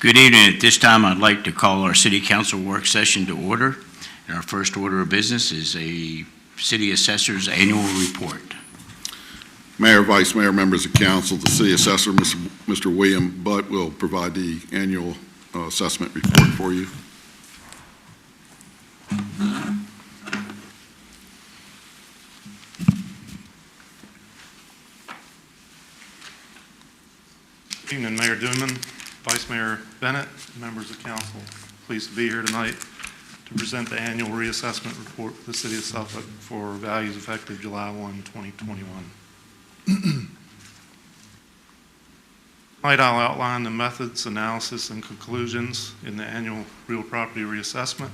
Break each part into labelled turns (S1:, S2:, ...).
S1: Good evening. At this time, I'd like to call our City Council work session to order. And our first order of business is a City Assessor's Annual Report.
S2: Mayor, Vice Mayor, members of council, the City Assessor, Mr. William Butt, will provide the annual assessment report for you.
S3: Good evening, Mayor Dooman, Vice Mayor Bennett, members of council. Pleased to be here tonight to present the annual reassessment report for the City of Suffolk for values effective July 1, 2021. Tonight I'll outline the methods, analysis, and conclusions in the annual real property reassessment.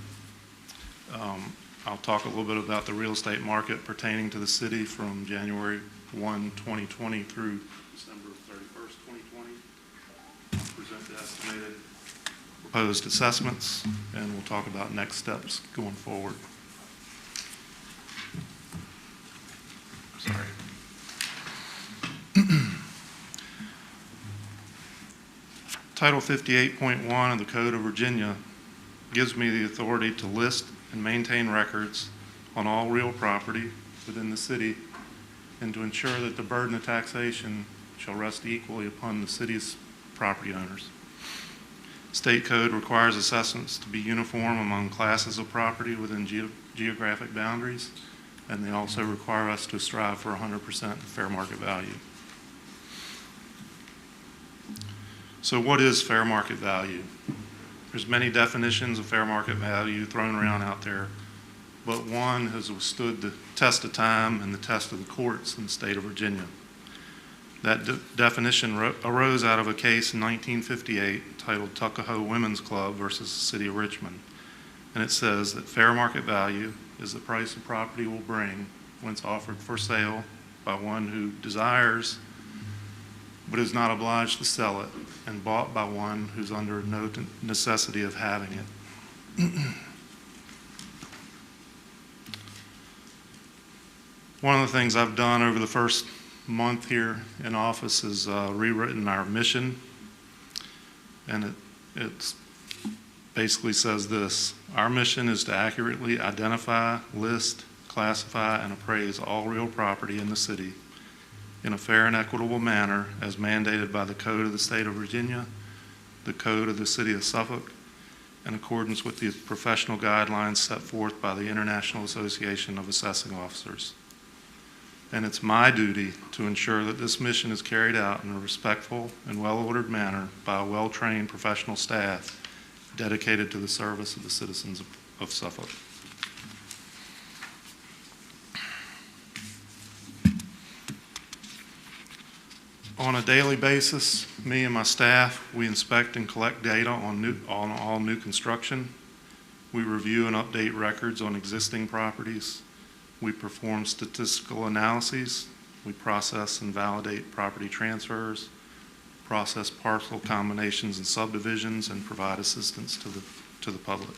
S3: I'll talk a little bit about the real estate market pertaining to the city from January 1, 2020 through December 31st, 2020. Present the estimated proposed assessments, and we'll talk about next steps going forward. Sorry. Title 58.1 of the Code of Virginia gives me the authority to list and maintain records on all real property within the city and to ensure that the burden of taxation shall rest equally upon the city's property owners. State code requires assessments to be uniform among classes of property within geographic boundaries, and they also require us to strive for 100% fair market value. So what is fair market value? There's many definitions of fair market value thrown around out there, but one has withstood the test of time and the test of the courts in the state of Virginia. That definition arose out of a case in 1958 titled Tuckahoe Women's Club versus the City of Richmond. And it says that fair market value is the price a property will bring when it's offered for sale by one who desires but is not obliged to sell it, and bought by one who's under no necessity of having it. One of the things I've done over the first month here in office is rewritten our mission, and it basically says this: our mission is to accurately identify, list, classify, and appraise all real property in the city in a fair and equitable manner as mandated by the Code of the State of Virginia, the Code of the City of Suffolk, in accordance with the professional guidelines set forth by the International Association of Assessing Officers. And it's my duty to ensure that this mission is carried out in a respectful and well-ordered manner by a well-trained professional staff dedicated to the service of the citizens of Suffolk. On a daily basis, me and my staff, we inspect and collect data on all new construction. We review and update records on existing properties. We perform statistical analyses. We process and validate property transfers, process parcel combinations and subdivisions, and provide assistance to the public.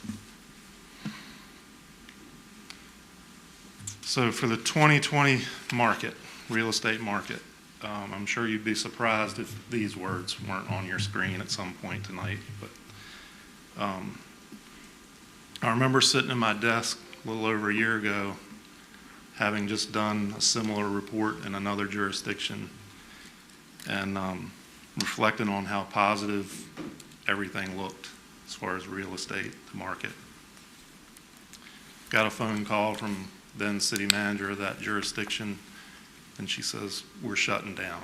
S3: So for the 2020 market, real estate market, I'm sure you'd be surprised if these words weren't on your screen at some point tonight, but I remember sitting at my desk a little over a year ago, having just done a similar report in another jurisdiction, and reflecting on how positive everything looked as far as real estate, the market. Got a phone call from then city manager of that jurisdiction, and she says, "We're shutting down.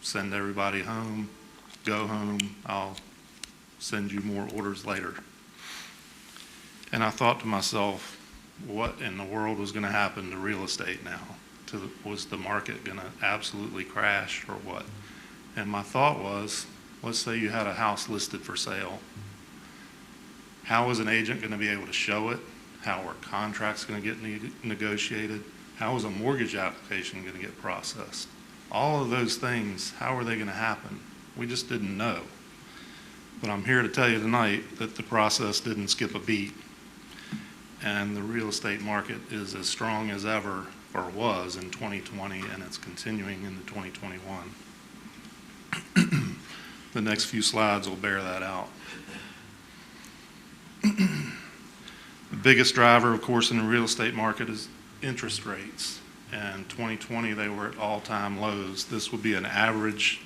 S3: Send everybody home, go home, I'll send you more orders later." And I thought to myself, what in the world was going to happen to real estate now? Was the market going to absolutely crash or what? And my thought was, let's say you had a house listed for sale. How is an agent going to be able to show it? How are contracts going to get negotiated? How is a mortgage application going to get processed? All of those things, how are they going to happen? We just didn't know. But I'm here to tell you tonight that the process didn't skip a beat. And the real estate market is as strong as ever, or was in 2020, and it's continuing into 2021. The next few slides will bear that out. The biggest driver, of course, in the real estate market is interest rates. And 2020, they were at all-time lows. This would be an average.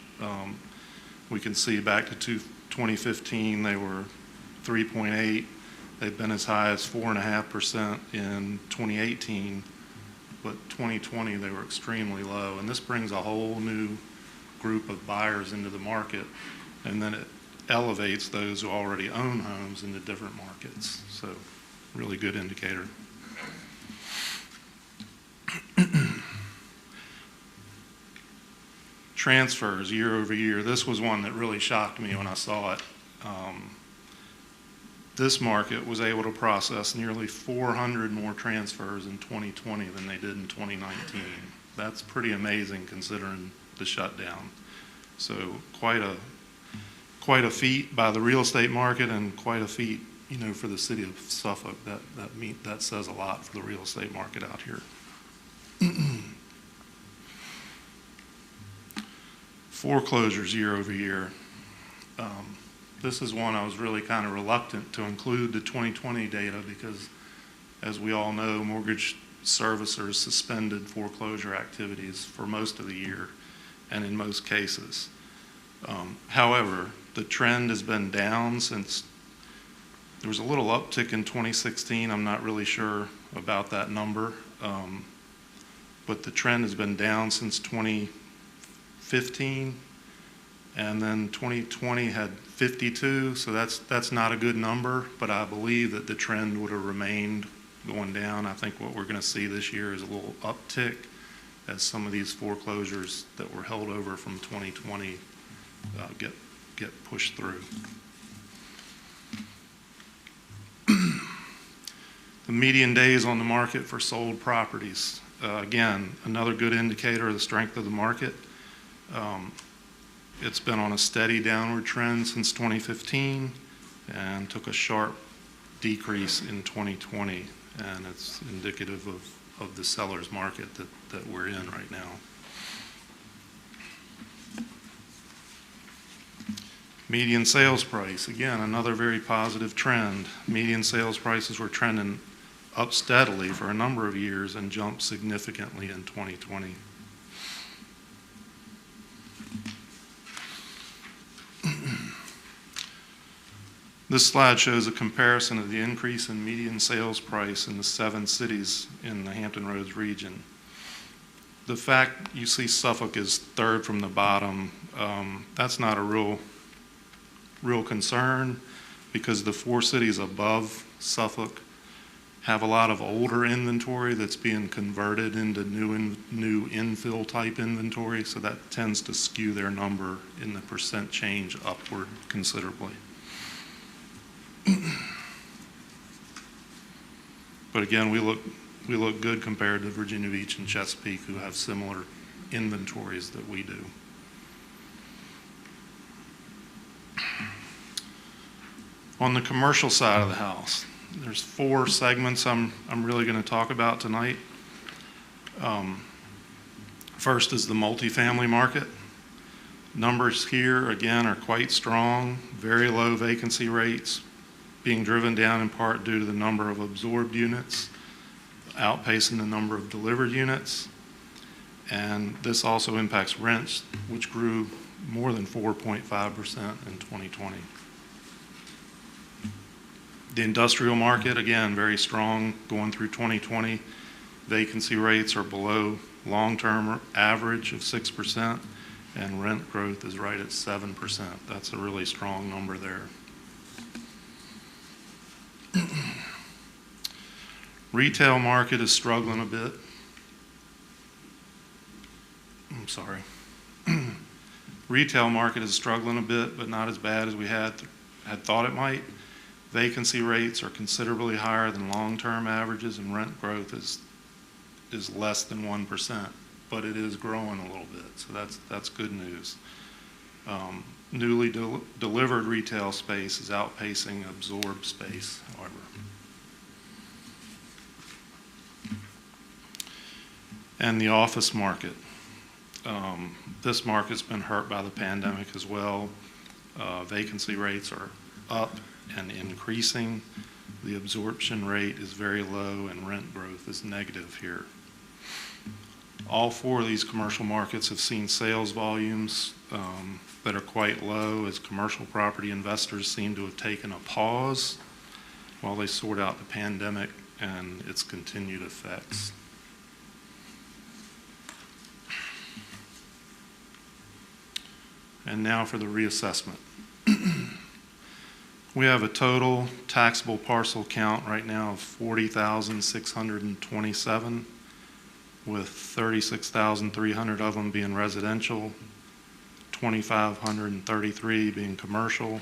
S3: We can see back to 2015, they were 3.8. They've been as high as 4.5% in 2018. But 2020, they were extremely low. And this brings a whole new group of buyers into the market. And then it elevates those who already own homes into different markets. So, really good indicator. Transfers year over year. This was one that really shocked me when I saw it. This market was able to process nearly 400 more transfers in 2020 than they did in 2019. That's pretty amazing considering the shutdown. So quite a feat by the real estate market, and quite a feat, you know, for the city of Suffolk. That says a lot for the real estate market out here. Foreclosures year over year. This is one I was really kind of reluctant to include the 2020 data because, as we all know, mortgage servicers suspended foreclosure activities for most of the year and in most cases. However, the trend has been down since there was a little uptick in 2016. I'm not really sure about that number, but the trend has been down since 2015, and then 2020 had 52, so that's not a good number, but I believe that the trend would have remained going down. I think what we're going to see this year is a little uptick as some of these foreclosures that were held over from 2020 get pushed through. The median days on the market for sold properties. Again, another good indicator of the strength of the market. It's been on a steady downward trend since 2015 and took a sharp decrease in 2020, and it's indicative of the seller's market that we're in right now. Median sales price, again, another very positive trend. Median sales prices were trending up steadily for a number of years and jumped significantly in 2020. This slide shows a comparison of the increase in median sales price in the 7 cities in the Hampton Roads region. The fact you see Suffolk is third from the bottom, that's not a real concern, because the 4 cities above Suffolk have a lot of older inventory that's being converted into new infill type inventory, so that tends to skew their number in the percent change upward considerably. But again, we look good compared to Virginia Beach and Chesapeake, who have similar inventories that we do. On the commercial side of the house, there's 4 segments I'm really going to talk about tonight. First is the multifamily market. Numbers here, again, are quite strong, very low vacancy rates, being driven down in part due to the number of absorbed units outpacing the number of delivered units. And this also impacts rents, which grew more than 4.5% in 2020. The industrial market, again, very strong going through 2020. Vacancy rates are below long-term average of 6%, and rent growth is right at 7%. That's a really strong number there. Retail market is struggling a bit. I'm sorry. Retail market is struggling a bit, but not as bad as we had thought it might. Vacancy rates are considerably higher than long-term averages, and rent growth is less than 1%, but it is growing a little bit, so that's good news. Newly delivered retail space is outpacing absorbed space, however. And the office market. This market's been hurt by the pandemic as well. Vacancy rates are up and increasing. The absorption rate is very low and rent growth is negative here. All four of these commercial markets have seen sales volumes that are quite low as commercial property investors seem to have taken a pause while they sort out the pandemic and its continued effects. And now for the reassessment. We have a total taxable parcel count right now of 40,627, with 36,300 of them being residential, 2,533 being commercial,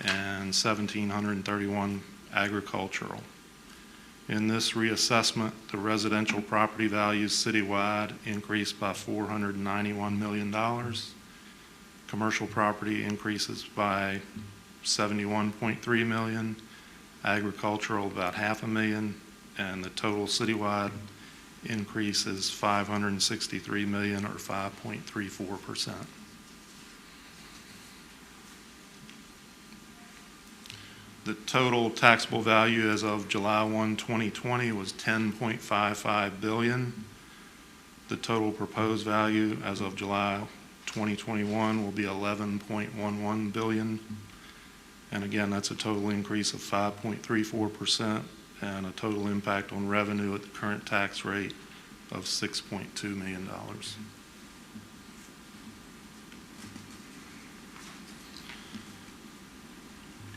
S3: and 1,731 agricultural. In this reassessment, the residential property values citywide increased by $491 million. Commercial property increases by 71.3 million, agricultural about $500,000, and the total citywide increase is $563 million, or 5.34%. The total taxable value as of July 1, 2020 was $10.55 billion. The total proposed value as of July 2021 will be $11.11 billion. And again, that's a total increase of 5.34% and a total impact on revenue at the current tax rate of $6.2 million.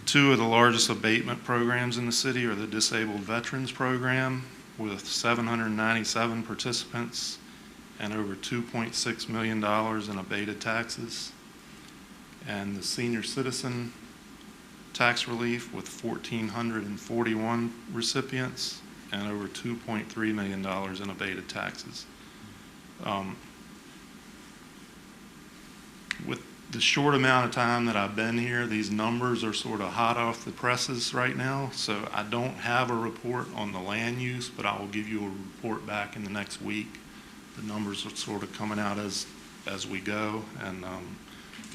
S3: Two of the largest abatement programs in the city are the Disabled Veterans Program, with 797 participants and over $2.6 million in abated taxes, and the Senior Citizen Tax Relief with 1,441 recipients and over $2.3 million in abated taxes. With the short amount of time that I've been here, these numbers are sort of hot off the presses right now, so I don't have a report on the land use, but I will give you a report back in the next week. The numbers are sort of coming out as we go, and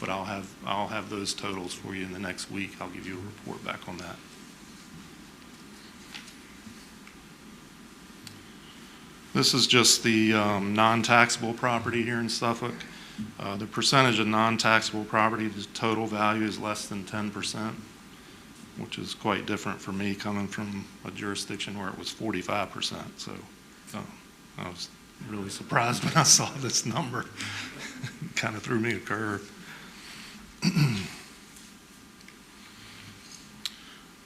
S3: but I'll have those totals for you in the next week. I'll give you a report back on that. This is just the non-taxable property here in Suffolk. The percentage of non-taxable property to total value is less than 10%, which is quite different for me coming from a jurisdiction where it was 45%. So I was really surprised when I saw this number. It kind of threw me a curve.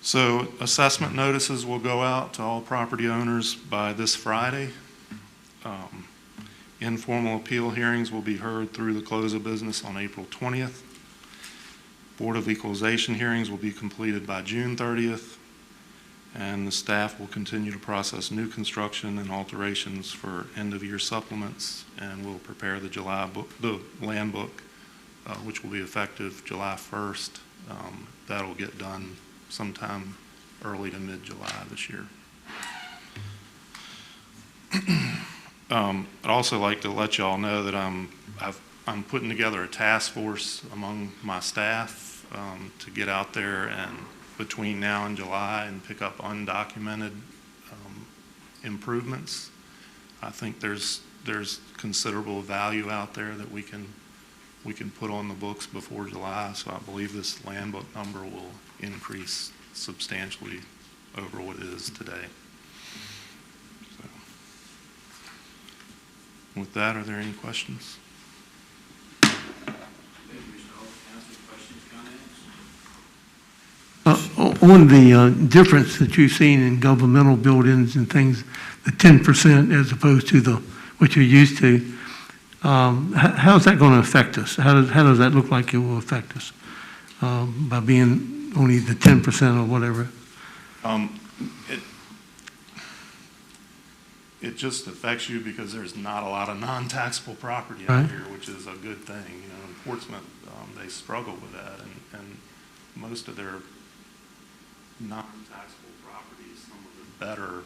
S3: So assessment notices will go out to all property owners by this Friday. Informal appeal hearings will be heard through the close of business on April 20th. Board of Equalization hearings will be completed by June 30th, and the staff will continue to process new construction and alterations for end-of-year supplements, and we'll prepare the land book, which will be effective July 1st. That'll get done sometime early to mid-July this year. I'd also like to let you all know that I'm putting together a task force among my staff to get out there and between now and July and pick up undocumented improvements. I think there's considerable value out there that we can put on the books before July. So I believe this land book number will increase substantially over what it is today. With that, are there any questions?
S4: On the difference that you've seen in governmental buildings and things, the 10% as opposed to what you're used to, how's that going to affect us? How does that look like it will affect us by being only the 10% or whatever?
S3: It just affects you because there's not a lot of non-taxable property out here, which is a good thing. You know, in Portsmouth, they struggle with that, and most of their non-taxable properties, some of the better,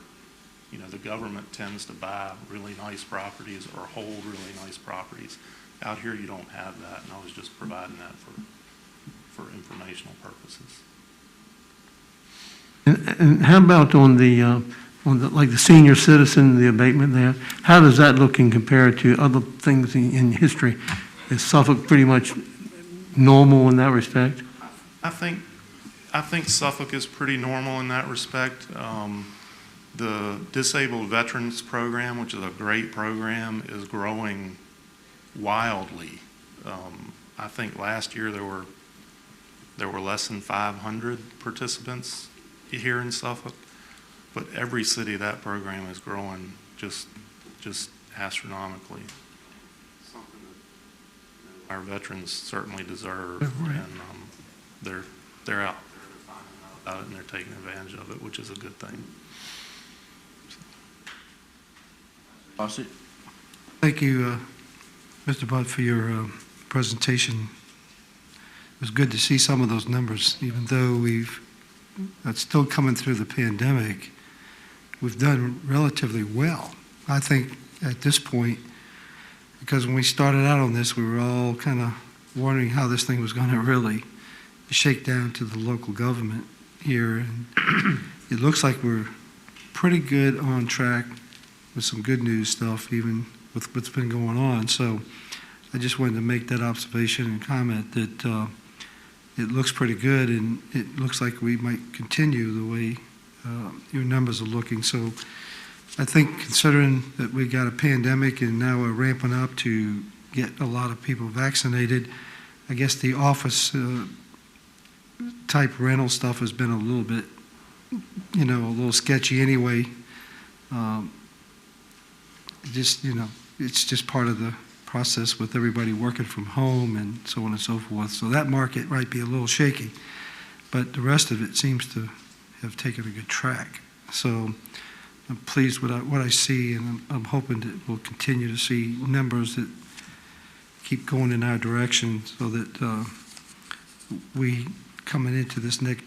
S3: you know, the government tends to buy really nice properties or hold really nice properties. Out here, you don't have that, and I was just providing that for informational purposes.
S4: And how about on the, like the senior citizen, the abatement there? How does that look in compared to other things in history? Is Suffolk pretty much normal in that respect?
S3: I think Suffolk is pretty normal in that respect. The Disabled Veterans Program, which is a great program, is growing wildly. I think last year there were less than 500 participants here in Suffolk, but every city that program is growing just astronomically. Something that our veterans certainly deserve,
S4: Right.
S3: and they're out there, they're finding out about it, and they're taking advantage of it, which is a good thing.
S1: Fawcett?
S5: Thank you, Mr. Butt, for your presentation. It was good to see some of those numbers, even though that's still coming through the pandemic. We've done relatively well, I think, at this point, because when we started out on this, we were all kind of wondering how this thing was going to really shake down to the local government here. And it looks like we're pretty good on track with some good news stuff, even with what's been going on. So I just wanted to make that observation and comment that it looks pretty good, and it looks like we might continue the way your numbers are looking. So I think, considering that we got a pandemic and now we're ramping up to get a lot of people vaccinated, I guess the office type rental stuff has been a little bit, a little sketchy anyway. It's just part of the process with everybody working from home and so on and so forth. So that market might be a little shaky, but the rest of it seems to have taken a good track. So I'm pleased with what I see, and I'm hoping that we'll continue to see numbers that keep going in our direction, so that we coming into this next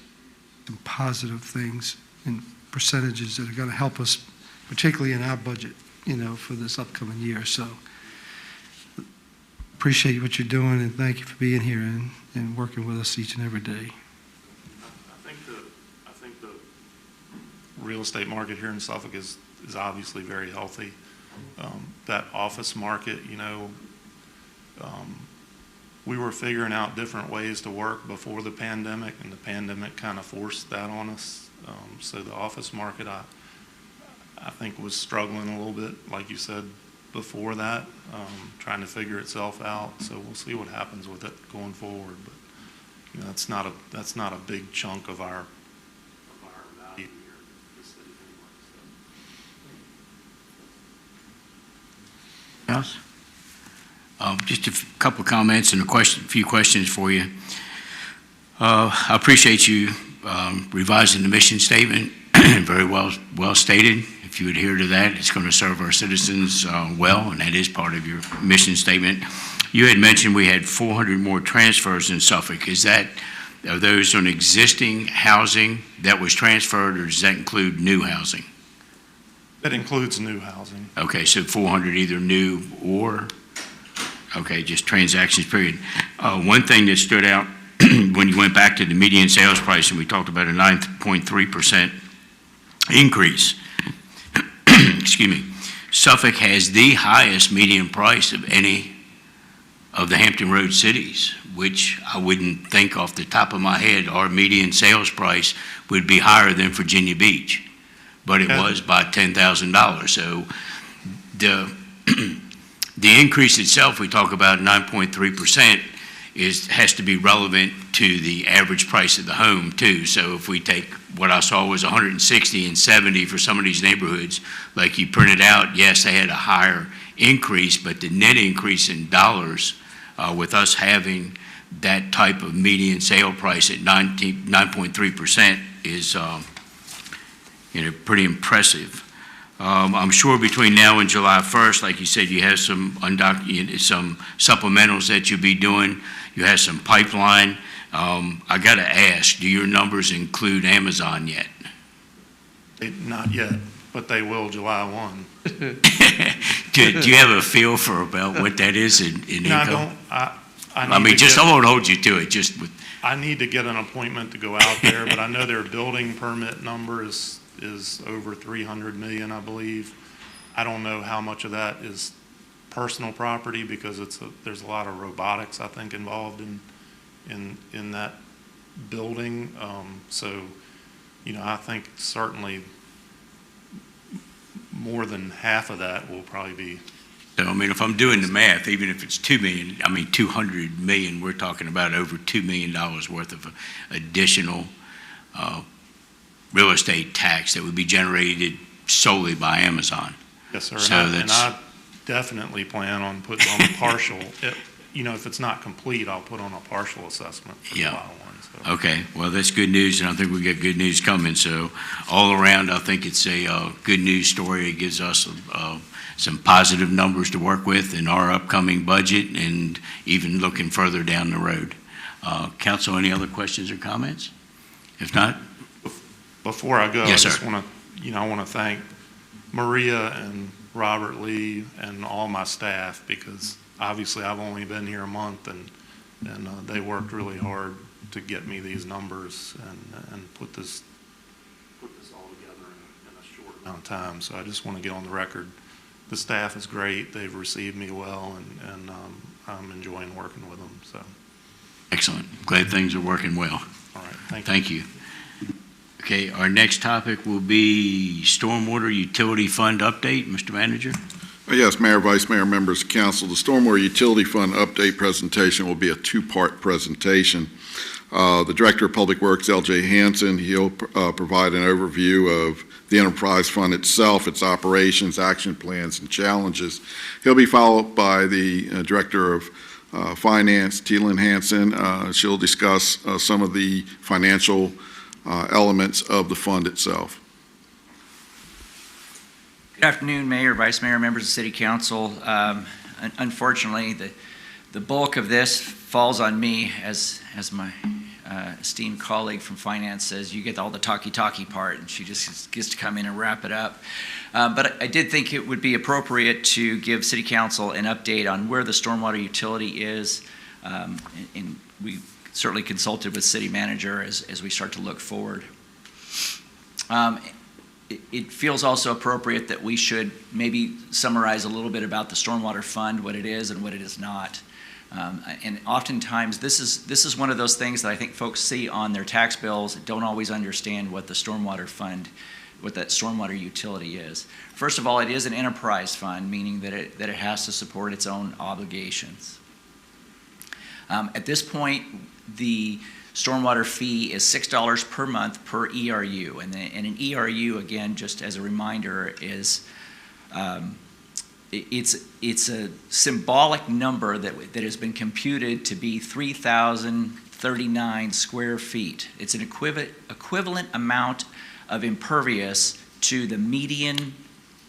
S5: some positive things and percentages that are going to help us, particularly in our budget, for this upcoming year. So appreciate what you're doing, and thank you for being here and working with us each and every day.
S3: I think the real estate market here in Suffolk is obviously very healthy. That office market, we were figuring out different ways to work before the pandemic, and the pandemic kind of forced that on us. So the office market, I think, was struggling a little bit, like you said before that, trying to figure itself out. So we'll see what happens with it going forward. But that's not a big chunk of our value here in the city anyway.
S1: Else? Just a couple of comments and a few questions for you. I appreciate you revising the mission statement. Very well stated. If you adhere to that, it's going to serve our citizens well, and that is part of your mission statement. You had mentioned we had 400 more transfers in Suffolk. Are those on existing housing that was transferred, or does that include new housing?
S3: That includes new housing.
S1: Okay, so 400 either new or, okay, just transactions, period. One thing that stood out when you went back to the median sales price, and we talked about a 9.3% increase, excuse me, Suffolk has the highest median price of any of the Hampton Road cities, which I wouldn't think off the top of my head our median sales price would be higher than Virginia Beach, but it was by $10,000. So the increase itself, we talk about 9.3%, has to be relevant to the average price of the home too. So if we take what I saw was 160 and 70 for some of these neighborhoods, like you printed out, yes, they had a higher increase, but the net increase in dollars with us having that type of median sale price at 9.3% is pretty impressive. I'm sure between now and July 1st, like you said, you have some supplementals that you'll be doing. You have some pipeline. I got to ask, do your numbers include Amazon yet?
S3: Not yet, but they will July 1.
S1: Do you have a feel for about what that is in income?
S3: No, I
S1: I mean, I won't hold you to it. Just
S3: I need to get an appointment to go out there, but I know their building permit number is over 300 million, I believe. I don't know how much of that is personal property because there's a lot of robotics, I think, involved in that building. So, I think certainly more than half of that will probably be.
S1: So, I mean, if I'm doing the math, even if it's 2 million, 200 million, we're talking about over $2 million worth of additional real estate tax that would be generated solely by Amazon.
S3: Yes, sir.
S1: So
S3: And I definitely plan on putting on a partial, if it's not complete, I'll put on a partial assessment for the
S1: Yeah.
S3: lot one. So.
S1: Okay, well, that's good news, and I think we got good news coming. So all around, I think it's a good news story. It gives us some positive numbers to work with in our upcoming budget and even looking further down the road. Council, any other questions or comments? If not,
S3: Before I go,
S1: Yes,
S3: I just
S1: sir.
S3: want to, I want to thank Maria and Robert Lee and all my staff because obviously I've only been here a month and they worked really hard to get me these numbers and put this all together in a short amount of time. So I just want to get on the record. The staff is great. They've received me well and I'm enjoying working with them. So,
S1: excellent. Glad things are working well.
S3: all right. Thank you.
S1: Thank you. Okay, our next topic will be Stormwater Utility Fund update. Mr. Manager?
S2: Yes, Mayor, Vice Mayor, members of council, the Stormwater Utility Fund update presentation will be a two-part presentation. The Director of Public Works, L.J. Hansen, he'll provide an overview of the enterprise fund itself, its operations, action plans, and challenges. He'll be followed by the Director of Finance, Teelin Hansen. She'll discuss some of the financial elements of the fund itself.
S6: Good afternoon, Mayor, Vice Mayor, members of City Council. Unfortunately, the bulk of this falls on me, as my esteemed colleague from Finance says, you get all the talky part, and she just gets to come in and wrap it up. But I did think it would be appropriate to give City Council an update on where the stormwater utility is, and we certainly consulted with City Manager as we start to look forward. It feels also appropriate that we should maybe summarize a little bit about the Stormwater Fund, what it is and what it is not. And oftentimes, this is one of those things that I think folks see on their tax bills, don't always understand what the Stormwater Fund, what that stormwater utility is. First of all, it is an enterprise fund, meaning that it has to support its own obligations. At this point, the stormwater fee is $6 per month per ERU, and an ERU, again, just as a reminder, is it's a symbolic number that has been computed to be 3,039 square feet. It's an equivalent amount of impervious to the median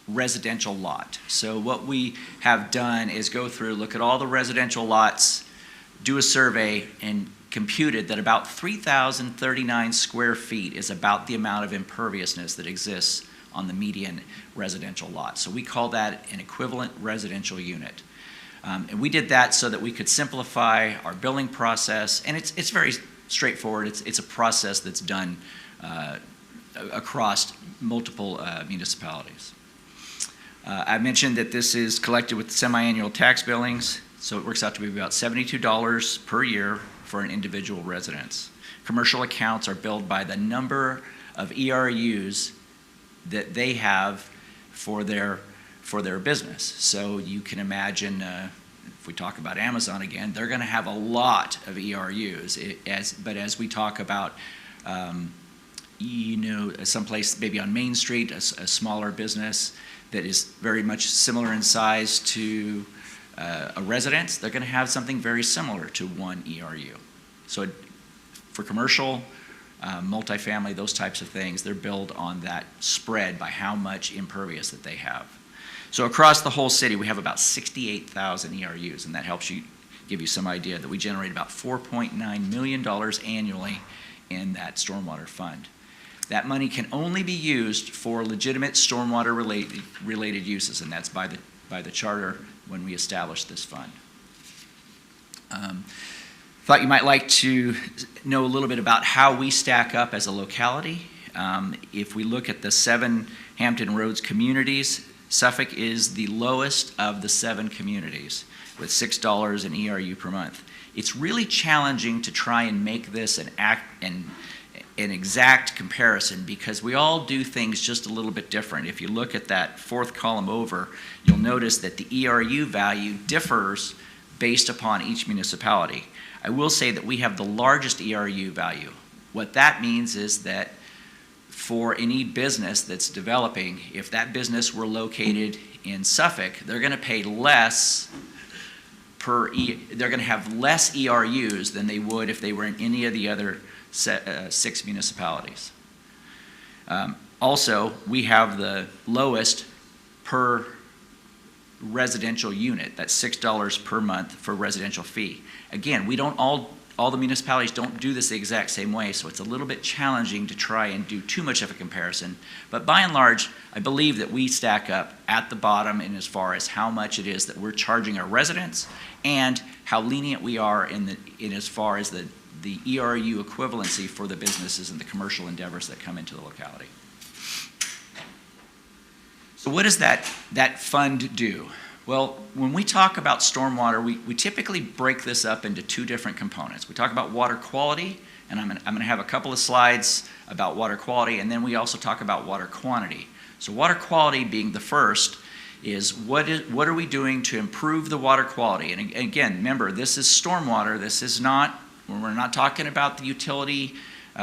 S6: residential lot. So what we have done is go through, look at all the residential lots, do a survey, and computed that about 3,039 square feet is about the amount of imperviousness that exists on the median residential lot. So we call that an equivalent residential unit. And we did that so that we could simplify our billing process, and it's very straightforward. It's a process that's done across multiple municipalities. I mentioned that this is collected with semi-annual tax billings, so it works out to be about $72 per year for an individual residence. Commercial accounts are billed by the number of ERUs that they have for their business. So you can imagine, if we talk about Amazon again, they're going to have a lot of ERUs. But as we talk about, someplace maybe on Main Street, a smaller business that is very much similar in size to a residence, they're going to have something very similar to one ERU. So for commercial, multifamily, those types of things, they're billed on that spread by how much impervious that they have. So across the whole city, we have about 68,000 ERUs, and that helps you give you some idea that we generate about $4.9 million annually in that stormwater fund. That money can only be used for legitimate stormwater related uses, and that's by the charter when we established this fund. Thought you might like to know a little bit about how we stack up as a locality. If we look at the 7 Hampton Roads communities, Suffolk is the lowest of the 7 communities with $6 in ERU per month. It's really challenging to try and make this an exact comparison because we all do things just a little bit different. If you look at that 4th column over, you'll notice that the ERU value differs based upon each municipality. I will say that we have the largest ERU value. What that means is that for any business that's developing, if that business were located in Suffolk, they're going to pay less they're going to have less ERUs than they would if they were in any of the other 6 municipalities. Also, we have the lowest per residential unit. That's $6 per month for residential fee. Again, we don't all the municipalities don't do this the exact same way, so it's a little bit challenging to try and do too much of a comparison. But by and large, I believe that we stack up at the bottom in as far as how much it is that we're charging our residents and how lenient we are in as far as the ERU equivalency for the businesses and the commercial endeavors that come into the locality. So what does that fund do? Well, when we talk about stormwater, we typically break this up into 2 different components. We talk about water quality, and I'm going to have a couple of slides about water quality, and then we also talk about water quantity. So water quality being the first is what are we doing to improve the water quality? And again, remember, this is stormwater. This is not, we're not talking about the utility,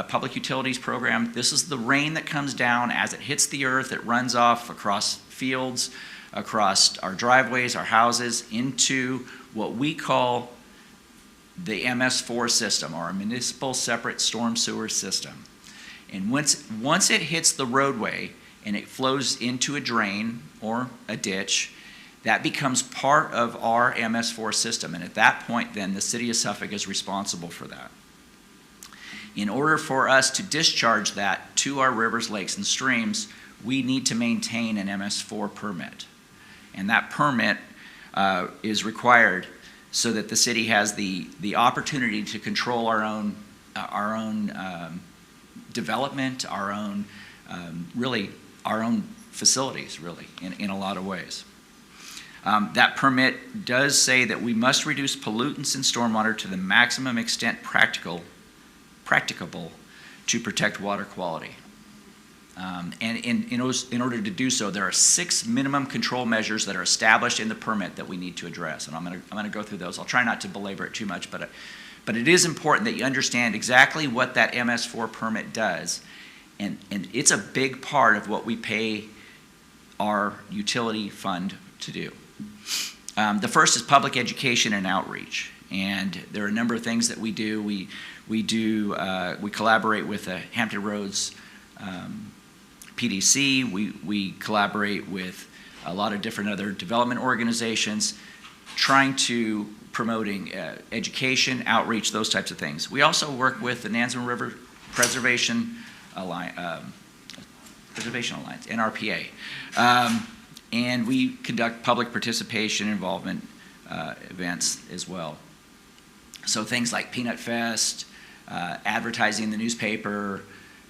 S6: public utilities program. This is the rain that comes down as it hits the earth. It runs off across fields, across our driveways, our houses, into what we call the MS4 system, or a municipal separate storm sewer system. And once it hits the roadway and it flows into a drain or a ditch, that becomes part of our MS4 system. And at that point, then, the city of Suffolk is responsible for that. In order for us to discharge that to our rivers, lakes, and streams, we need to maintain an MS4 permit. And that permit is required so that the city has the opportunity to control our own development, our own facilities, really, in a lot of ways. That permit does say that we must reduce pollutants in stormwater to the maximum extent practicable to protect water quality. And in order to do so, there are 6 minimum control measures that are established in the permit that we need to address. And I'm going to go through those. I'll try not to belabor it too much, but it is important that you understand exactly what that MS4 permit does. And it's a big part of what we pay our utility fund to do. The first is public education and outreach. And there are a number of things that we do. We collaborate with the Hampton Roads PDC. We collaborate with a lot of different other development organizations, trying to promoting education, outreach, those types of things. We also work with the Nansemond River Preservation Alliance, NRPA, and we conduct public participation involvement events as well. So things like Peanut Fest, advertising in the newspaper,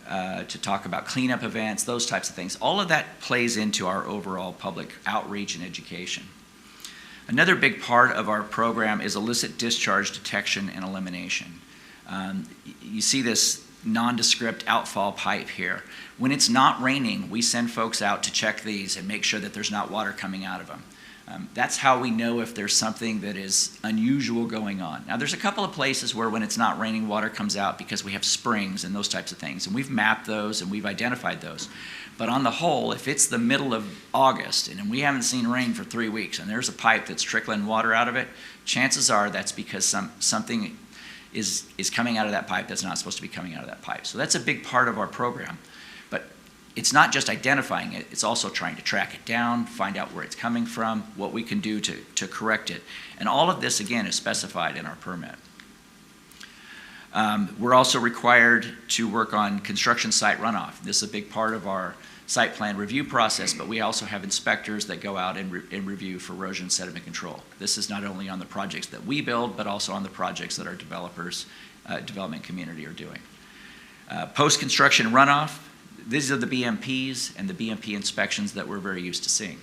S6: to talk about cleanup events, those types of things. All of that plays into our overall public outreach and education. Another big part of our program is illicit discharge detection and elimination. You see this nondescript outfall pipe here. When it's not raining, we send folks out to check these and make sure that there's not water coming out of them. That's how we know if there's something that is unusual going on. Now, there's a couple of places where when it's not raining, water comes out because we have springs and those types of things. And we've mapped those and we've identified those. But on the whole, if it's the middle of August and we haven't seen rain for 3 weeks and there's a pipe that's trickling water out of it, chances are that's because something is coming out of that pipe that's not supposed to be coming out of that pipe. So that's a big part of our program. But it's not just identifying it, it's also trying to track it down, find out where it's coming from, what we can do to correct it. And all of this, again, is specified in our permit. We're also required to work on construction site runoff. This is a big part of our site plan review process, but we also have inspectors that go out and review for erosion and sediment control. This is not only on the projects that we build, but also on the projects that our developers, development community are doing. Post-construction runoff, these are the BMPs and the BMP inspections that we're very used to seeing.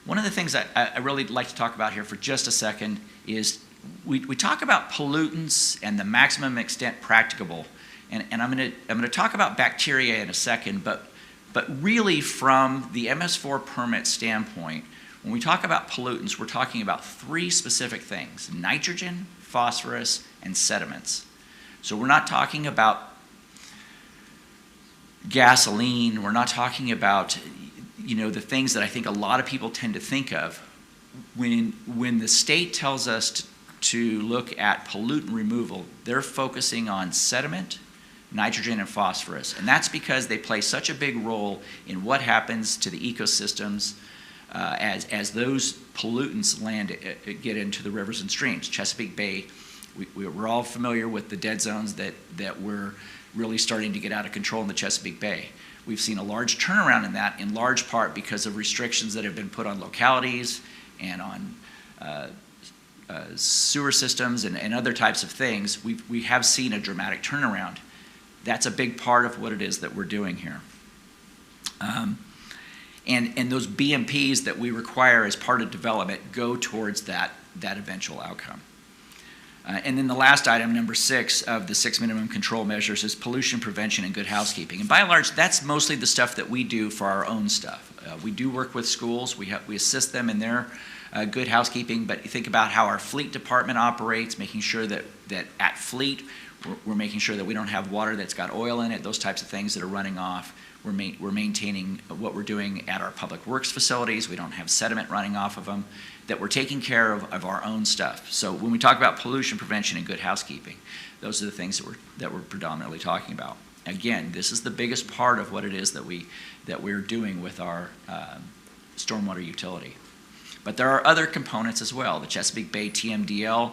S6: One of the things I really like to talk about here for just a second is we talk about pollutants and the maximum extent practicable, and I'm going to talk about bacteria in a second, but really from the MS4 permit standpoint, when we talk about pollutants, we're talking about three specific things: nitrogen, phosphorus, and sediments. So we're not talking about gasoline, we're not talking about the things that I think a lot of people tend to think of. When the state tells us to look at pollutant removal, they're focusing on sediment, nitrogen, and phosphorus. And that's because they play such a big role in what happens to the ecosystems as those pollutants get into the rivers and streams. Chesapeake Bay, we're all familiar with the dead zones that we're really starting to get out of control in the Chesapeake Bay. We've seen a large turnaround in that, in large part because of restrictions that have been put on localities and on sewer systems and other types of things. We have seen a dramatic turnaround. That's a big part of what it is that we're doing here. And those BMPs that we require as part of development go towards that eventual outcome. And then the last item, number 6 of the 6 minimum control measures, is pollution prevention and good housekeeping. And by and large, that's mostly the stuff that we do for our own stuff. We do work with schools. We assist them in their good housekeeping, but you think about how our fleet department operates, making sure that at fleet, we're making sure that we don't have water that's got oil in it, those types of things that are running off. We're maintaining what we're doing at our public works facilities. We don't have sediment running off of them, that we're taking care of our own stuff. So when we talk about pollution prevention and good housekeeping, those are the things that we're predominantly talking about. Again, this is the biggest part of what it is that we're doing with our stormwater utility. But there are other components as well. The Chesapeake Bay TMDL,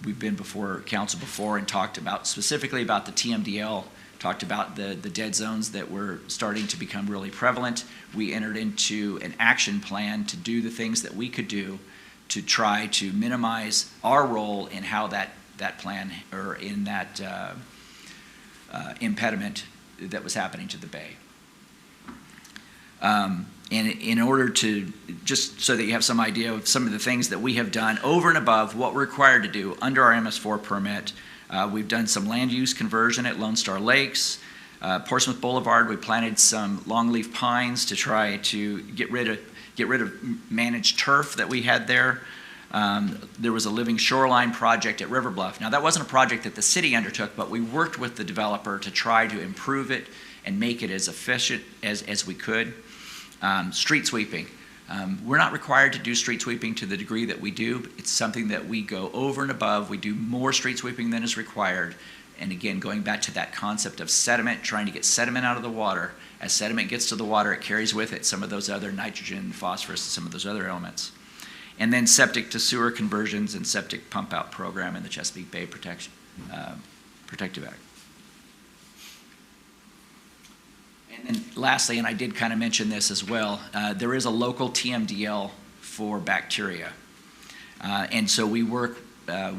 S6: we've been before council before and talked about specifically about the TMDL, talked about the dead zones that were starting to become really prevalent. We entered into an action plan to do the things that we could do to try to minimize our role in how that plan, or in that impediment that was happening to the bay. And in order to, just so that you have some idea of some of the things that we have done over and above what we're required to do under our MS4 permit, we've done some land use conversion at Lone Star Lakes. Portsmouth Boulevard, we planted some longleaf pines to try to get rid of managed turf that we had there. There was a living shoreline project at River Bluff. Now, that wasn't a project that the city undertook, but we worked with the developer to try to improve it and make it as efficient as we could. Street sweeping. We're not required to do street sweeping to the degree that we do. It's something that we go over and above. We do more street sweeping than is required. And again, going back to that concept of sediment, trying to get sediment out of the water. As sediment gets to the water, it carries with it some of those other nitrogen, phosphorus, some of those other elements. And then septic to sewer conversions and septic pump out program in the Chesapeake Bay Protective Act. And then lastly, and I did kind of mention this as well, there is a local TMDL for bacteria. And so we work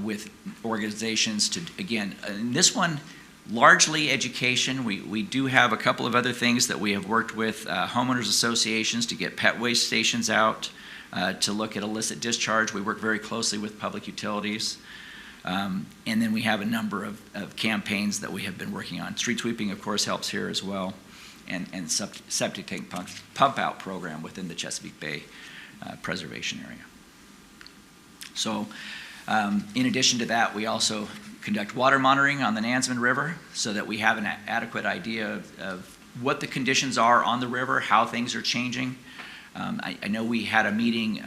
S6: with organizations to, again, in this one, largely education. We do have a couple of other things that we have worked with homeowners associations to get pet waste stations out, to look at illicit discharge. We work very closely with public utilities. And then we have a number of campaigns that we have been working on. Street sweeping, of course, helps here as well. And septic tank pump out program within the Chesapeake Bay preservation area. So in addition to that, we also conduct water monitoring on the Nansemond River so that we have an adequate idea of what the conditions are on the river, how things are changing. I know we had a meeting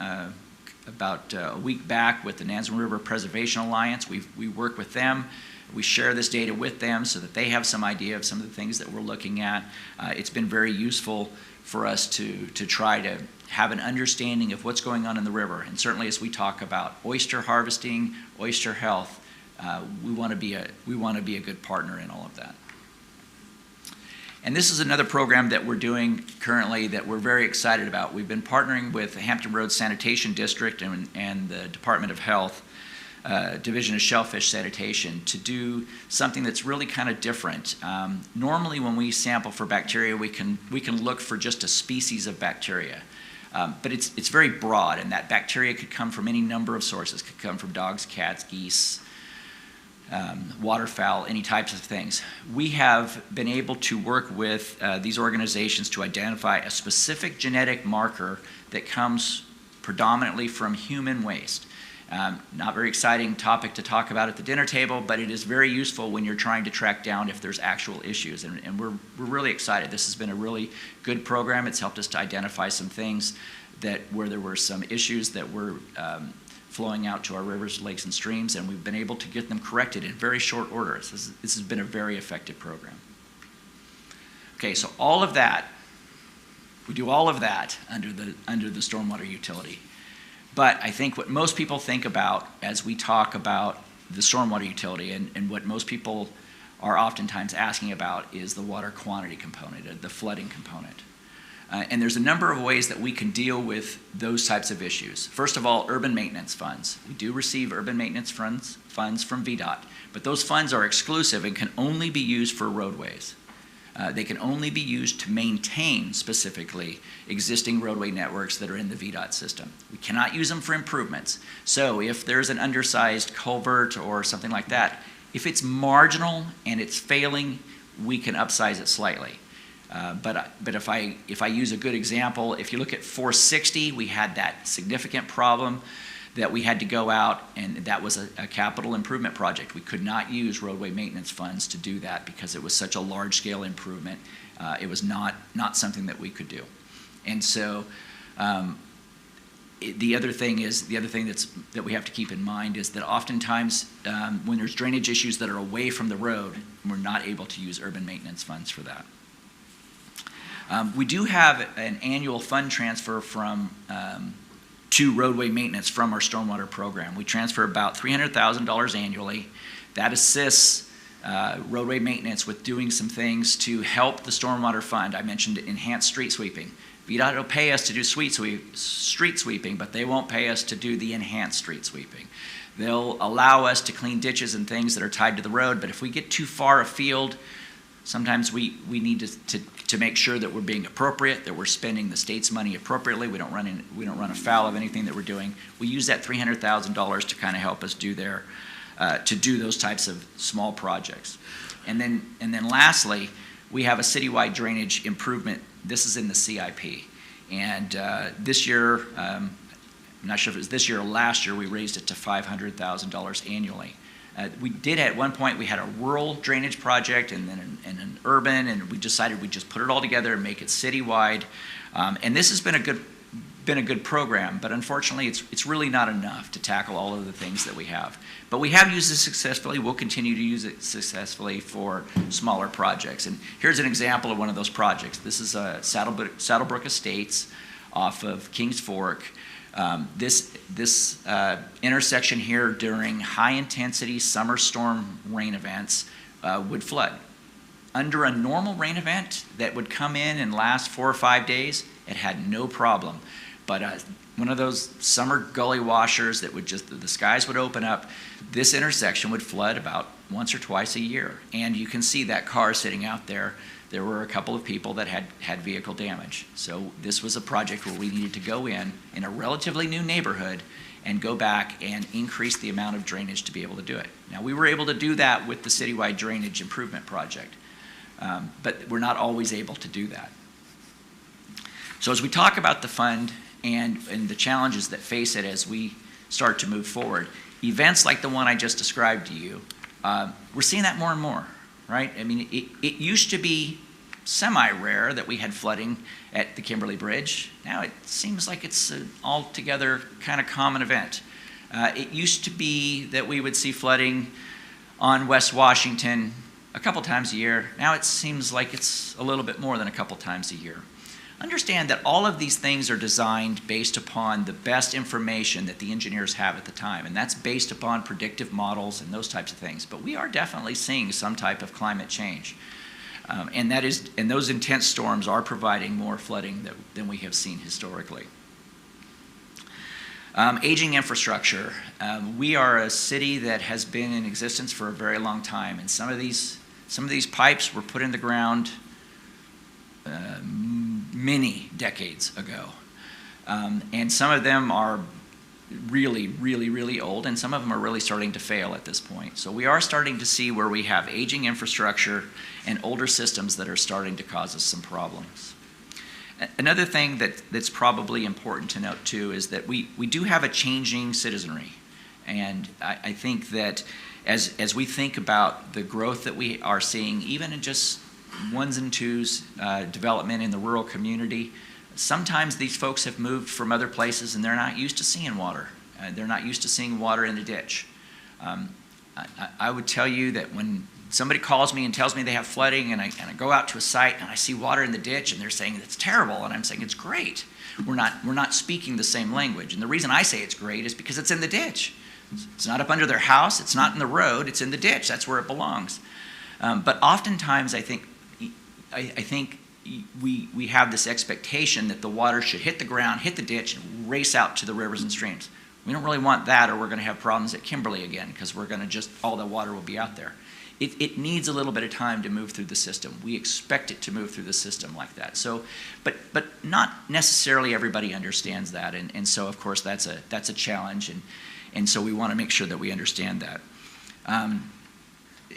S6: about a week back with the Nansemond River Preservation Alliance. We work with them. We share this data with them so that they have some idea of some of the things that we're looking at. It's been very useful for us to try to have an understanding of what's going on in the river. And certainly as we talk about oyster harvesting, oyster health, we want to be a good partner in all of that. And this is another program that we're doing currently that we're very excited about. We've been partnering with the Hampton Roads Sanitation District and the Department of Health, Division of Shellfish Sanitation, to do something that's really kind of different. Normally when we sample for bacteria, we can look for just a species of bacteria. But it's very broad, and that bacteria could come from any number of sources. It could come from dogs, cats, geese, waterfowl, any types of things. We have been able to work with these organizations to identify a specific genetic marker that comes predominantly from human waste. Not very exciting topic to talk about at the dinner table, but it is very useful when you're trying to track down if there's actual issues, and we're really excited. This has been a really good program. It's helped us to identify some things where there were some issues that were flowing out to our rivers, lakes, and streams, and we've been able to get them corrected in very short order. This has been a very effective program. Okay, so all of that, we do all of that under the stormwater utility. But I think what most people think about as we talk about the stormwater utility, and what most people are oftentimes asking about, is the water quantity component, the flooding component. And there's a number of ways that we can deal with those types of issues. First of all, urban maintenance funds. We do receive urban maintenance funds from VDOT, but those funds are exclusive and can only be used for roadways. They can only be used to maintain specifically existing roadway networks that are in the VDOT system. We cannot use them for improvements. So if there's an undersized culvert or something like that, if it's marginal and it's failing, we can upsize it slightly. But if I use a good example, if you look at 460, we had that significant problem that we had to go out, and that was a capital improvement project. We could not use roadway maintenance funds to do that because it was such a large-scale improvement. It was not something that we could do. And so the other thing that we have to keep in mind is that oftentimes when there's drainage issues that are away from the road, we're not able to use urban maintenance funds for that. We do have an annual fund transfer to roadway maintenance from our stormwater program. We transfer about $300,000 annually. That assists roadway maintenance with doing some things to help the stormwater fund. I mentioned enhanced street sweeping. VDOT will pay us to do street sweeping, but they won't pay us to do the enhanced street sweeping. They'll allow us to clean ditches and things that are tied to the road, but if we get too far afield, sometimes we need to make sure that we're being appropriate, that we're spending the state's money appropriately. We don't run afoul of anything that we're doing. We use that $300,000 to kind of help us do those types of small projects. And then lastly, we have a citywide drainage improvement. This is in the CIP. And this year, I'm not sure if it was this year or last year, we raised it to $500,000 annually. We did at one point, we had a rural drainage project and then an urban, and we decided we'd just put it all together and make it citywide. And this has been a good program, but unfortunately it's really not enough to tackle all of the things that we have. But we have used it successfully. We'll continue to use it successfully for smaller projects. And here's an example of one of those projects. This is Saddlebrook Estates off of Kings Fork. This intersection here during high-intensity summer storm rain events would flood. Under a normal rain event that would come in and last 4 or 5 days, it had no problem. But one of those summer gully washers that would the skies would open up, this intersection would flood about once or twice a year. And you can see that car sitting out there. There were a couple of people that had vehicle damage. So this was a project where we needed to go in a relatively new neighborhood and go back and increase the amount of drainage to be able to do it. Now, we were able to do that with the citywide drainage improvement project, but we're not always able to do that. So as we talk about the fund and the challenges that face it as we start to move forward, events like the one I just described to you, we're seeing that more and more. Right? I mean, it used to be semi-rare that we had flooding at the Kimberly Bridge. Now it seems like it's an altogether kind of common event. It used to be that we would see flooding on West Washington a couple times a year. Now it seems like it's a little bit more than a couple times a year. Understand that all of these things are designed based upon the best information that the engineers have at the time, and that's based upon predictive models and those types of things. But we are definitely seeing some type of climate change. And those intense storms are providing more flooding than we have seen historically. Aging infrastructure. We are a city that has been in existence for a very long time, and some of these pipes were put in the ground many decades ago. And some of them are really, really, really old, and some of them are really starting to fail at this point. So we are starting to see where we have aging infrastructure and older systems that are starting to cause us some problems. Another thing that's probably important to note too is that we do have a changing citizenry. And I think that as we think about the growth that we are seeing, even in just ones and twos development in the rural community, sometimes these folks have moved from other places and they're not used to seeing water. They're not used to seeing water in the ditch. I would tell you that when somebody calls me and tells me they have flooding and I go out to a site and I see water in the ditch and they're saying it's terrible and I'm saying it's great, we're not speaking the same language. And the reason I say it's great is because it's in the ditch. It's not up under their house, it's not in the road, it's in the ditch. That's where it belongs. But oftentimes I think we have this expectation that the water should hit the ground, hit the ditch, and race out to the rivers and streams. We don't really want that, or we're going to have problems at Kimberly again, because we're going to all the water will be out there. It needs a little bit of time to move through the system. We expect it to move through the system like that. So, but not necessarily everybody understands that, and so of course that's a challenge, and so we want to make sure that we understand that.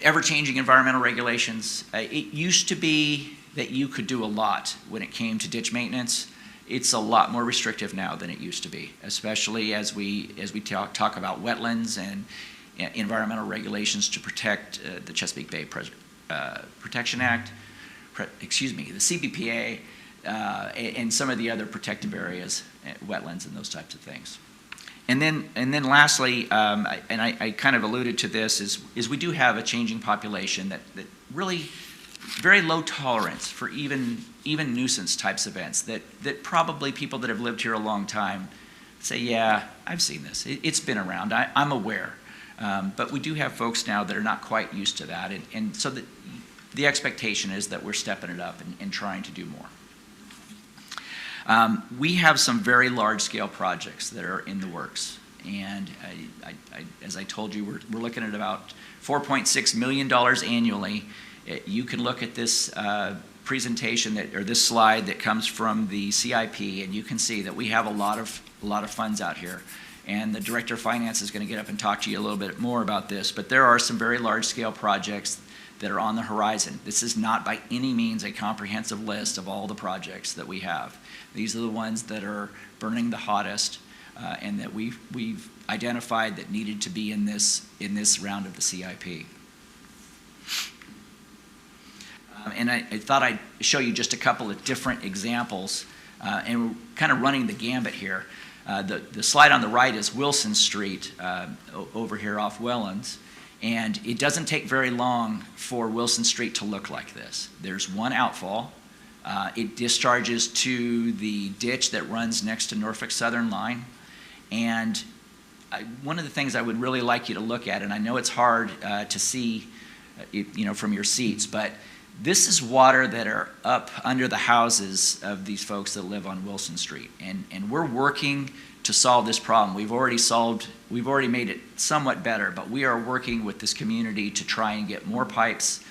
S6: Ever-changing environmental regulations. It used to be that you could do a lot when it came to ditch maintenance. It's a lot more restrictive now than it used to be, especially as we talk about wetlands and environmental regulations to protect the Chesapeake Bay Protection Act, the CBPA, and some of the other protective areas, wetlands and those types of things. And then lastly, I kind of alluded to this, is we do have a changing population that really very low tolerance for even nuisance types events that probably people that have lived here a long time say, yeah, I've seen this. It's been around. I'm aware. But we do have folks now that are not quite used to that. And so the expectation is that we're stepping it up and trying to do more. We have some very large-scale projects that are in the works. And as I told you, we're looking at about $4.6 million annually. You can look at this presentation or this slide that comes from the CIP, and you can see that we have a lot of funds out here. And the Director of Finance is going to get up and talk to you a little bit more about this. But there are some very large-scale projects that are on the horizon. This is not by any means a comprehensive list of all the projects that we have. These are the ones that are burning the hottest and that we've identified that needed to be in this round of the CIP. And I thought I'd show you just a couple of different examples, and we're kind of running the gambit here. The slide on the right is Wilson Street over here off Wellens, and it doesn't take very long for Wilson Street to look like this. There's one outfall. It discharges to the ditch that runs next to Norfolk Southern Line, and one of the things I would really like you to look at, and I know it's hard to see from your seats, but this is water that are up under the houses of these folks that live on Wilson Street. And we're working to solve this problem. We've already made it somewhat better, but we are working with this community to try and get more pipes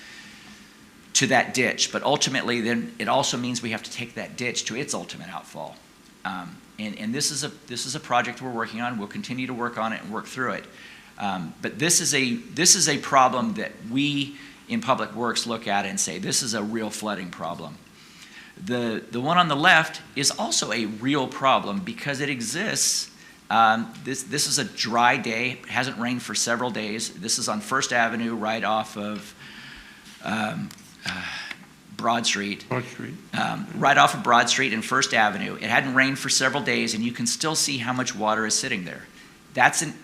S6: to that ditch. But ultimately, then it also means we have to take that ditch to its ultimate outfall. And this is a project we're working on. We'll continue to work on it and work through it. But this is a problem that we in Public Works look at and say, this is a real flooding problem. The one on the left is also a real problem because it exists. This is a dry day. It hasn't rained for several days. This is on First Avenue right off of Broad Street. Right off of Broad Street and First Avenue. It hadn't rained for several days, and you can still see how much water is sitting there. That's an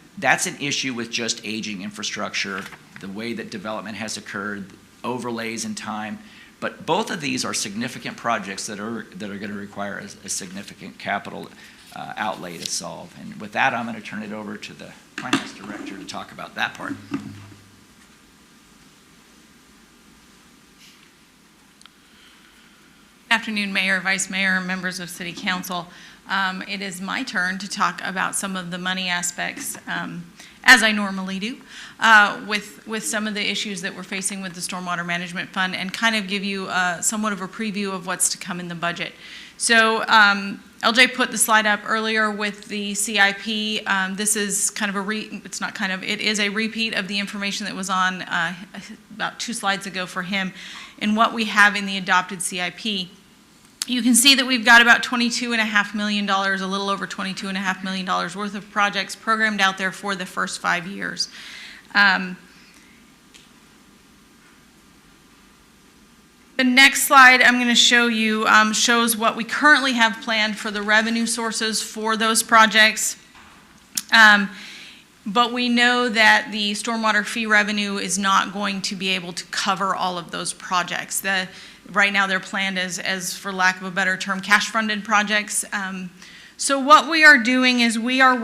S6: issue with just aging infrastructure, the way that development has occurred, overlays in time. But both of these are significant projects that are going to require a significant capital outlay to solve. And with that, I'm going to turn it over to the Finance Director to talk about that part.
S7: Afternoon, Mayor, Vice Mayor, members of City Council. It is my turn to talk about some of the money aspects, as I normally do, with some of the issues that we're facing with the Stormwater Management Fund, and kind of give you somewhat of a preview of what's to come in the budget. So LJ put the slide up earlier with the CIP. This is kind of it is a repeat of the information that was on about 2 slides ago for him and what we have in the adopted CIP. You can see that we've got about $22.5 million, a little over $22.5 million worth of projects programmed out there for the first 5 years. The next slide I'm going to show you shows what we currently have planned for the revenue sources for those projects. But we know that the stormwater fee revenue is not going to be able to cover all of those projects. Right now they're planned as, for lack of a better term, cash-funded projects. So what we are doing is we have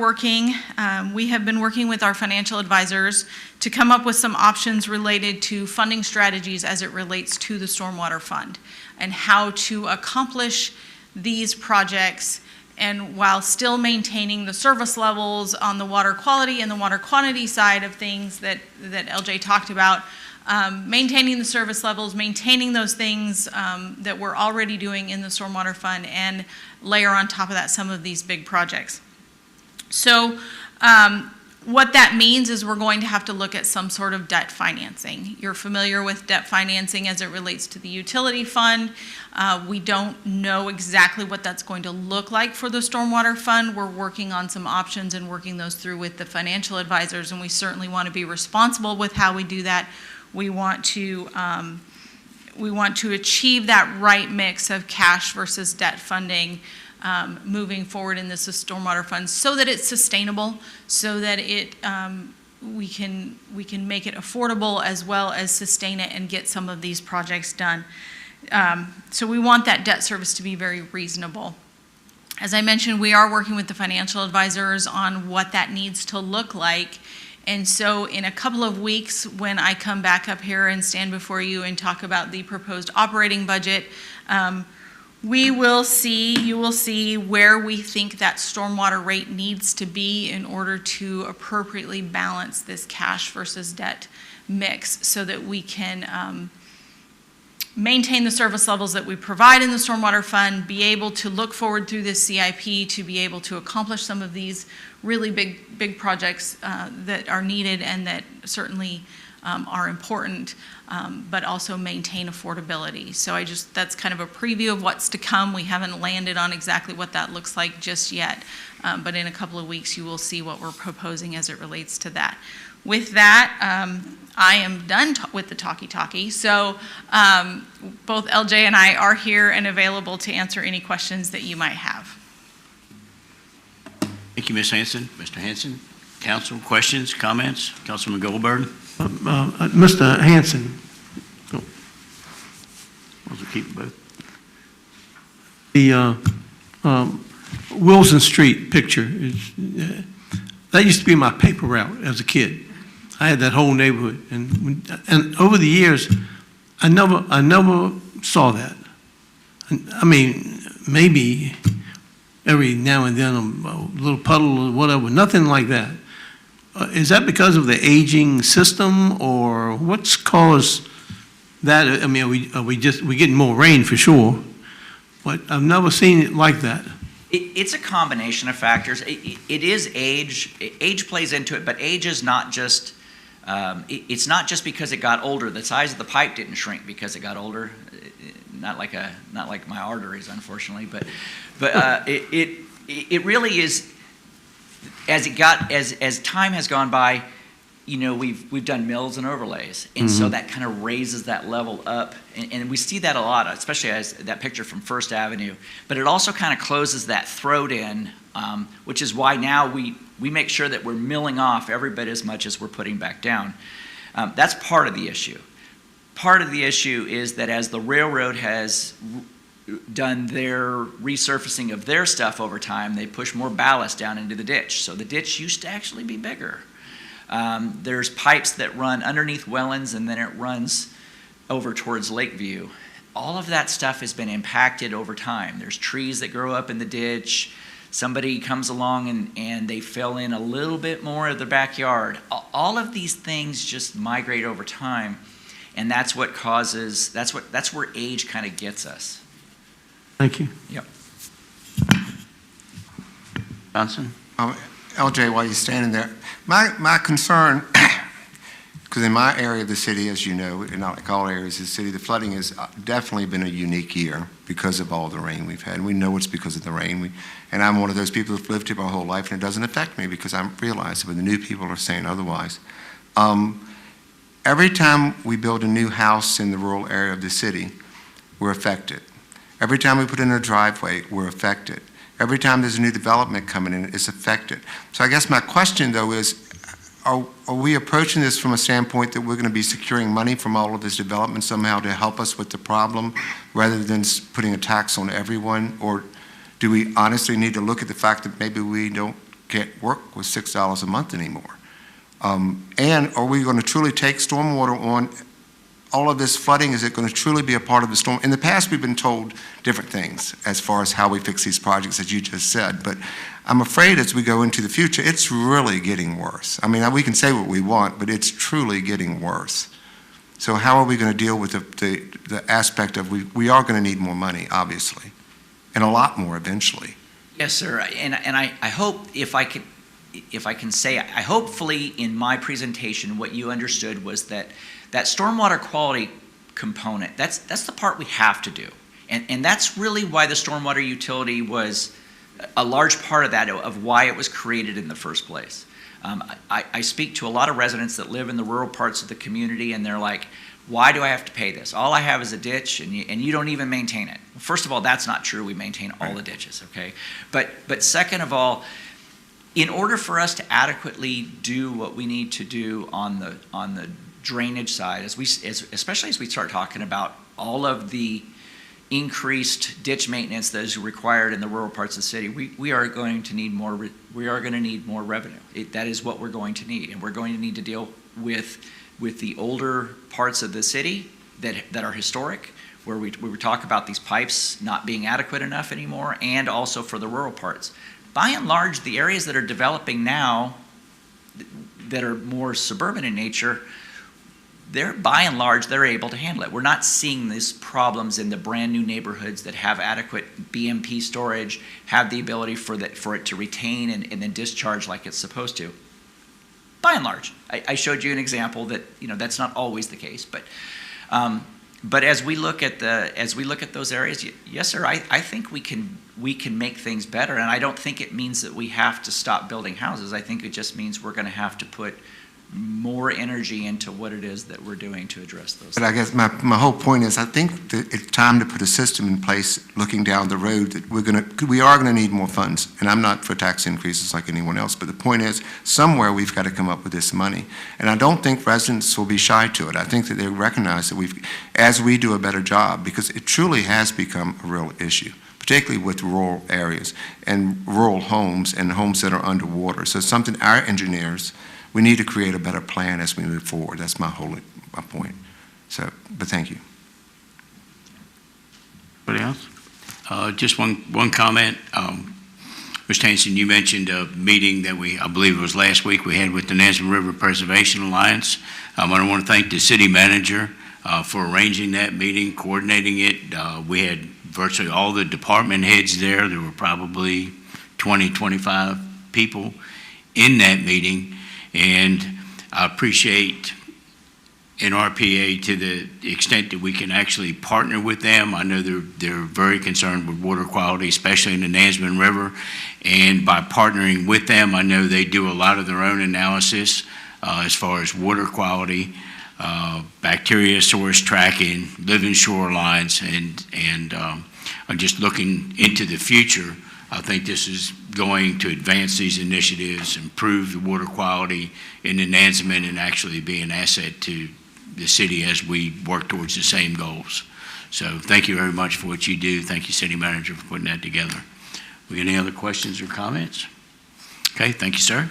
S7: been working with our financial advisors to come up with some options related to funding strategies as it relates to the Stormwater Fund and how to accomplish these projects, and while still maintaining the service levels on the water quality and the water quantity side of things that LJ talked about, maintaining the service levels, maintaining those things that we're already doing in the Stormwater Fund, and layer on top of that some of these big projects. So what that means is we're going to have to look at some sort of debt financing. You're familiar with debt financing as it relates to the utility fund. We don't know exactly what that's going to look like for the Stormwater Fund. We're working on some options and working those through with the financial advisors, and we certainly want to be responsible with how we do that. We want to achieve that right mix of cash versus debt funding moving forward in this Stormwater Fund, so that it's sustainable, so that we can make it affordable as well as sustain it and get some of these projects done. So we want that debt service to be very reasonable. As I mentioned, we are working with the financial advisors on what that needs to look like. And so in a couple of weeks, when I come back up here and stand before you and talk about the proposed operating budget, you will see where we think that stormwater rate needs to be in order to appropriately balance this cash versus debt mix, so that we can maintain the service levels that we provide in the Stormwater Fund, be able to look forward through this CIP to be able to accomplish some of these really big projects that are needed and that certainly are important, but also maintain affordability. So that's kind of a preview of what's to come. We haven't landed on exactly what that looks like just yet, but in a couple of weeks you will see what we're proposing as it relates to that. With that, I am done with the talkie-talkie. So both LJ and I are here and available to answer any questions that you might have.
S1: Thank you, Ms. Hanson. Mr. Hanson, council, questions, comments? Councilman Goldberg?
S4: Mr. Hanson. Oh.
S1: We'll keep both.
S4: The Wilson Street picture is that used to be my paper route as a kid. I had that whole neighborhood, and over the years, I never saw that. I mean, maybe every now and then a little puddle or whatever, nothing like that. Is that because of the aging system, or what's caused that? I mean, are we getting more rain for sure, but I've never seen it like that.
S6: It's a combination of factors. It is age. Age plays into it, but age is not just. It's not just because it got older. The size of the pipe didn't shrink because it got older. Not like my arteries, unfortunately. But it really is. As time has gone by, you know, we've done mills and overlays, and so that kind of raises that level up, and we see that a lot, especially as that picture from First Avenue. But it also kind of closes that throat in, which is why now we make sure that we're milling off every bit as much as we're putting back down. That's part of the issue. Part of the issue is that as the railroad has done their resurfacing of their stuff over time, they push more ballast down into the ditch. So the ditch used to actually be bigger. There's pipes that run underneath Wellens, and then it runs over towards Lakeview. all of that stuff has been impacted over time. There's trees that grow up in the ditch. Somebody comes along and they fill in a little bit more of the backyard. All of these things just migrate over time, and that's what causes, that's where age kind of gets us.
S4: Thank you.
S6: Yep.
S1: Johnson?
S8: LJ, while you're standing there, my concern, because in my area of the city, as you know, in like all areas of the city, the flooding has definitely been a unique year because of all the rain we've had. And we know it's because of the rain. And I'm one of those people who've lived here my whole life, and it doesn't affect me because I realize that when the new people are saying otherwise. Every time we build a new house in the rural area of the city, we're affected. Every time we put in a driveway, we're affected. Every time there's a new development coming in, it's affected. So I guess my question, though, is are we approaching this from a standpoint that we're going to be securing money from all of this development somehow to help us with the problem rather than putting a tax on everyone? Or do we honestly need to look at the fact that maybe we don't get work with $6 a month anymore? And are we going to truly take stormwater on all of this flooding? Is it going to truly be a part of the storm? In the past, we've been told different things as far as how we fix these projects, as you just said. But I'm afraid as we go into the future, it's really getting worse. I mean, we can say what we want, but it's truly getting worse. So how are we going to deal with the aspect of we are going to need more money, obviously, and a lot more eventually?
S6: Yes, sir. And I hope if I can say, I hopefully in my presentation, what you understood was that stormwater quality component, that's the part we have to do. And that's really why the stormwater utility was a large part of that, of why it was created in the first place. I speak to a lot of residents that live in the rural parts of the community, and they're like, why do I have to pay this? All I have is a ditch, and you don't even maintain it. First of all, that's not true. We maintain all the ditches, okay? But second of all, in order for us to adequately do what we need to do on the drainage side, especially as we start talking about all of the increased ditch maintenance that is required in the rural parts of the city, we are going to need more. We are going to need more revenue. That is what we're going to need, and we're going to need to deal with the older parts of the city that are historic, where we talk about these pipes not being adequate enough anymore, and also for the rural parts. By and large, the areas that are developing now that are more suburban in nature, by and large, they're able to handle it. We're not seeing these problems in the brand new neighborhoods that have adequate BMP storage, have the ability for it to retain and then discharge like it's supposed to. By and large, I showed you an example that that's not always the case, but as we look at those areas, yes, sir, I think we can make things better, and I don't think it means that we have to stop building houses. I think it just means we're going to have to put more energy into what it is that we're doing to address those
S8: But I guess my whole point is I think that it's time to put a system in place looking down the road that we are going to need more funds. And I'm not for tax increases like anyone else, but the point is somewhere we've got to come up with this money. And I don't think residents will be shy to it. I think that they recognize that as we do a better job, because it truly has become a real issue, particularly with rural areas and rural homes and homes that are underwater. So it's something our engineers, we need to create a better plan as we move forward. That's my point. So, but thank you.
S1: Anybody else? Just one comment. Mr. Hanson, you mentioned a meeting that I believe it was last week, we had with the Nansemond River Preservation Alliance. I want to thank the city manager for arranging that meeting, coordinating it. We had virtually all the department heads there. There were probably 20, 25 people in that meeting. And I appreciate NRPA to the extent that we can actually partner with them. I know they're very concerned with water quality, especially in the Nansemond River. And by partnering with them, I know they do a lot of their own analysis as far as water quality, bacteria source tracking, living shorelines, and just looking into the future. I think this is going to advance these initiatives, improve the water quality in the Nansemond, and actually be an asset to the city as we work towards the same goals. So thank you very much for what you do. Thank you, City Manager, for putting that together. We got any other questions or comments? Okay, thank you, sir.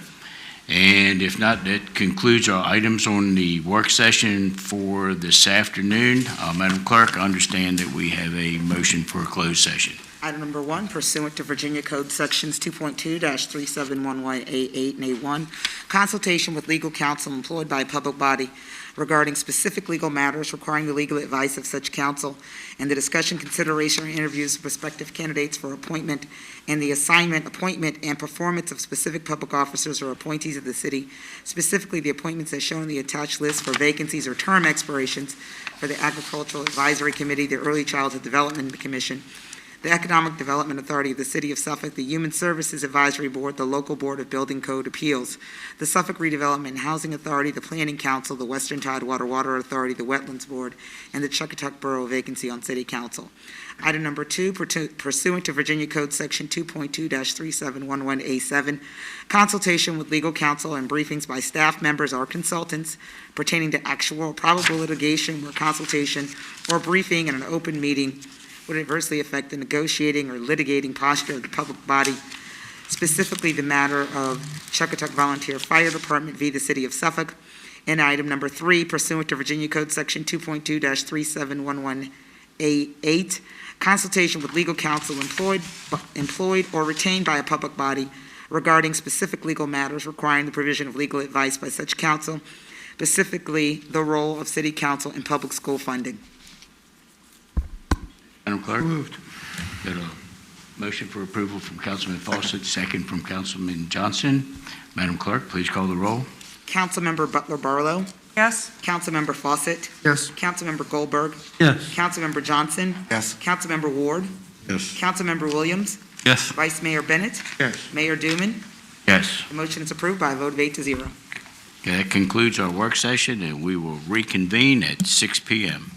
S1: And if not, that concludes our items on the work session for this afternoon. Madam Clerk, I understand that we have a motion for a closed session.
S9: Item number 1, pursuant to Virginia Code Sections 2.2-3711A8 and A1, consultation with legal counsel employed by a public body regarding specific legal matters requiring the legal advice of such counsel, and the discussion, consideration, or interviews of prospective candidates for appointment, and the assignment, appointment, and performance of specific public officers or appointees of the city, specifically the appointments as shown in the attached list for vacancies or term expirations for the Agricultural Advisory Committee, the Early Childhood Development Commission, the Economic Development Authority of the City of Suffolk, the Human Services Advisory Board, the Local Board of Building Code Appeals, the Suffolk Redevelopment and Housing Authority, the Planning Council, the Western Tidewater Water Authority, the Wetlands Board, and the Chuckatuck Borough Vacancy on City Council. Item number 2, pursuant to Virginia Code Section 2.2-3711A7, consultation with legal counsel and briefings by staff members or consultants pertaining to actual or probable litigation where consultation or briefing in an open meeting would adversely affect the negotiating or litigating posture of the public body, specifically the matter of Chuckatuck Volunteer Fire Department v. the City of Suffolk. And item number 3, pursuant to Virginia Code Section 2.2-3711A8, consultation with legal counsel employed or retained by a public body regarding specific legal matters requiring the provision of legal advice by such counsel, specifically the role of city council in public school funding.
S1: Madam Clerk?
S5: Moved.
S1: Got a motion for approval from Councilman Fawcett, second from Councilman Johnson. Madam Clerk, please call the roll.
S9: Councilmember Butler Barlow.
S10: Yes.
S9: Councilmember Fawcett.
S5: Yes.
S9: Councilmember Goldberg.
S4: Yes.
S9: Councilmember Johnson.
S8: Yes.
S9: Councilmember Ward.
S2: Yes.
S9: Councilmember Williams.
S4: Yes.
S9: Vice Mayor Bennett.
S5: Yes.
S9: Mayor Duman.
S1: Yes.
S9: The motion is approved by a vote of 8-0.
S1: Okay, that concludes our work session, and we will reconvene at 6 p.m.